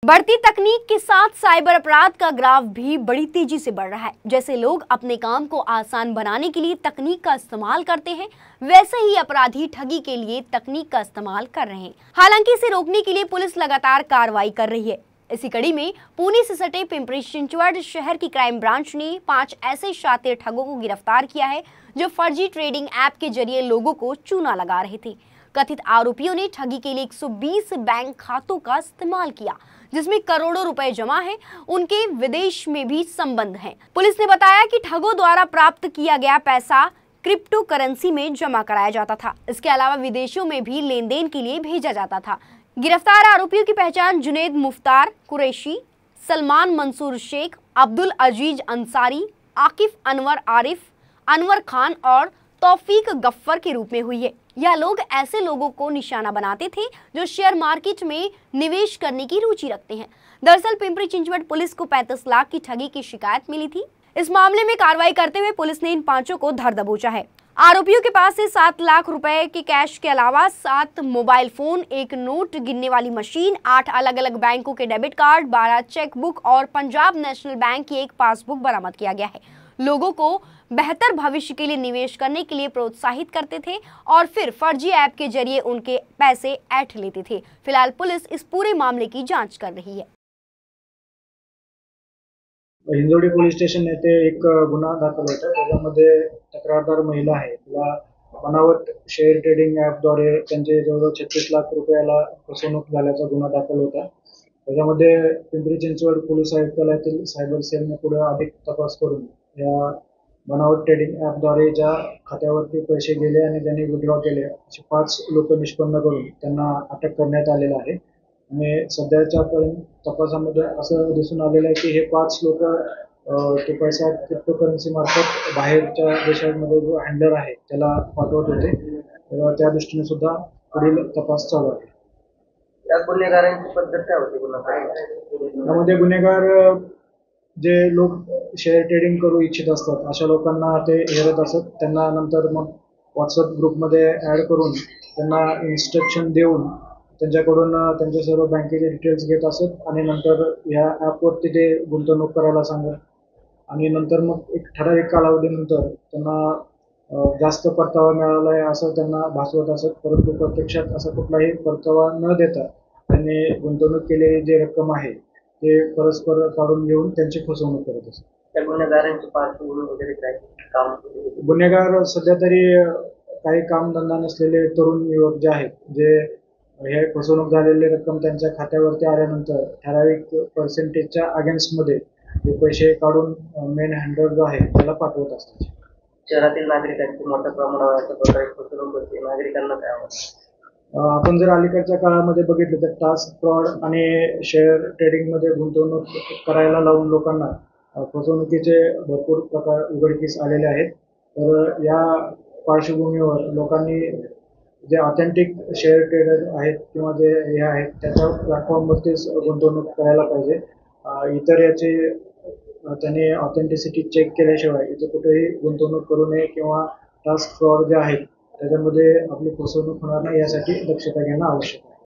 बढ़ती तकनीक के साथ साइबर अपराध का ग्राफ भी बड़ी तेजी से बढ़ रहा है। जैसे लोग अपने काम को आसान बनाने के लिए तकनीक का इस्तेमाल करते हैं, वैसे ही अपराधी ठगी के लिए तकनीक का इस्तेमाल कर रहे हैं। हालांकि इसे रोकने के लिए पुलिस लगातार कार्रवाई कर रही है। इसी कड़ी में पुणे से सटे पिंपरी चिंचवड शहर की क्राइम ब्रांच ने 5 ऐसे शातिर ठगों को गिरफ्तार किया है जो फर्जी ट्रेडिंग ऐप के जरिए लोगों को चूना लगा रहे थे। कथित आरोपियों ने ठगी के लिए 120 बैंक खातों का इस्तेमाल किया, जिसमें करोड़ों रुपए जमा हैं। उनके विदेश में भी संबंध हैं। पुलिस ने बताया कि ठगों द्वारा प्राप्त किया गया पैसा क्रिप्टो करेंसी में जमा कराया जाता था। इसके अलावा विदेशों में भी लेन देन के लिए भेजा जाता था। गिरफ्तार आरोपियों की पहचान जुनेद मुफ्तार कुरैशी, सलमान मंसूर शेख, अब्दुल अजीज अंसारी, आकिफ अनवर आरिफ, अनवर खान और तौफीक गफ्फर के रूप में हुई है। यह लोग ऐसे लोगों को निशाना बनाते थे जो शेयर मार्केट में निवेश करने की रुचि रखते हैं। दरअसल पिंपरी चिंचवड पुलिस को 35 लाख की ठगी की शिकायत मिली थी। इस मामले में कार्रवाई करते हुए पुलिस ने इन 5 को धर दबोचा है। आरोपियों के पास से 7 लाख रुपए के कैश के अलावा 7 मोबाइल फोन, 1 नोट गिनने वाली मशीन, 8 अलग अलग बैंकों के डेबिट कार्ड, 12 चेकबुक और पंजाब नेशनल बैंक की एक पासबुक बरामद किया गया है। लोगों को बेहतर भविष्य के लिए निवेश करने के लिए प्रोत्साहित करते थे और फिर फर्जी ऐप के जरिए उनके पैसे ऐंठ लेते थे। फिलहाल पुलिस इस पूरे मामले की जांच कर रही है। हिंजवडी पोलीस स्टेशन येथे एक गुन्हा दाखल होता। त्याच्यामध्ये तक्रारदार महिला आहे, तिला बनावट शेअर ट्रेडिंग ॲपद्वारे त्यांचे जवळजवळ 36 लाख रुपयाला फसवणूक झाल्याचा गुन्हा दाखल होता। त्याच्यामध्ये पिंपरी चिंचवड पोलीस आयुक्तालयातील सायबर सेलने पुढे अधिक तपास करून या बनावट ट्रेडिंग ॲपद्वारे ज्या खात्यावरती पैसे गेले आणि ज्यांनी विड्रॉ केले असे 5 लोक निष्पन्न करून त्यांना अटक करण्यात आलेलं आहे। आणि सध्याच्या तपासामध्ये असं दिसून आलेलं आहे की हे 5 लोक ते पैसा क्रिप्टोकरन्सी मार्फत बाहेरच्या देशांमध्ये जो हँडलर आहे त्याला पाठवत होते। तर त्या दृष्टीने सुद्धा पुढील तपास चालू आहे। या गुन्हेगारांची पद्धत काय होती यामध्ये गुन्हेगार जे लोक शेअर ट्रेडिंग करू इच्छित असतात अशा लोकांना ते हेरत असत। त्यांना नंतर मग व्हॉट्सअप ग्रुपमध्ये ॲड करून त्यांना इन्स्ट्रक्शन देऊन त्यांच्याकडून त्यांचे सर्व बँकेचे डिटेल्स घेत असत आणि नंतर ह्या ॲपवरती ते गुंतवणूक करायला सांगत आणि नंतर मग एक ठराविक कालावधीनंतर त्यांना जास्त परतावा मिळाला आहे असं त्यांना भासवत असत। परंतु प्रत्यक्षात असा कुठलाही परतावा न देता त्यांनी गुंतवणूक केलेली जी रक्कम आहे ते परस्पर काढून घेऊन त्यांची फसवणूक करत असत। त्या गुन्हेगारांची पार्श्वभूमी वगैरे काय काम? गुन्हेगार सध्या तरी काही कामधंदा नसलेले तरुण युवक जे आहेत, जे हे फसवणूक झालेली रक्कम त्यांच्या खात्यावरती आल्यानंतर ठराविक पर्सेंटेजच्या अगेन्स्टमध्ये ते पैसे काढून मेन हँडलर जो आहे त्याला पाठवत असतात। शहरातील नागरिकांची मोठ्या प्रमाणावर अशा प्रकारे फसवणूक होते, नागरिकांना काय आवडतं? आपण जर अलीकडच्या काळामध्ये बघितलं तर टास्क फ्रॉड आणि शेअर ट्रेडिंगमध्ये गुंतवणूक करायला लावून लोकांना फसवणुकीचे भरपूर प्रकार उघडकीस आलेले आहेत। तर या पार्श्वभूमीवर लोकांनी जे ऑथेंटिक शेअर ट्रेडर आहेत किंवा जे हे आहेत त्याच्या प्लॅटफॉर्मवरतीच गुंतवणूक करायला पाहिजे। इतर याची त्यांनी ऑथेंटिसिटी चेक केल्याशिवाय इथे कुठेही गुंतवणूक करू नये किंवा टास्क फ्रॉड जे आहेत त्याच्यामध्ये आपली फसवणूक होणार नाही यासाठी दक्षता घेणं आवश्यक आहे।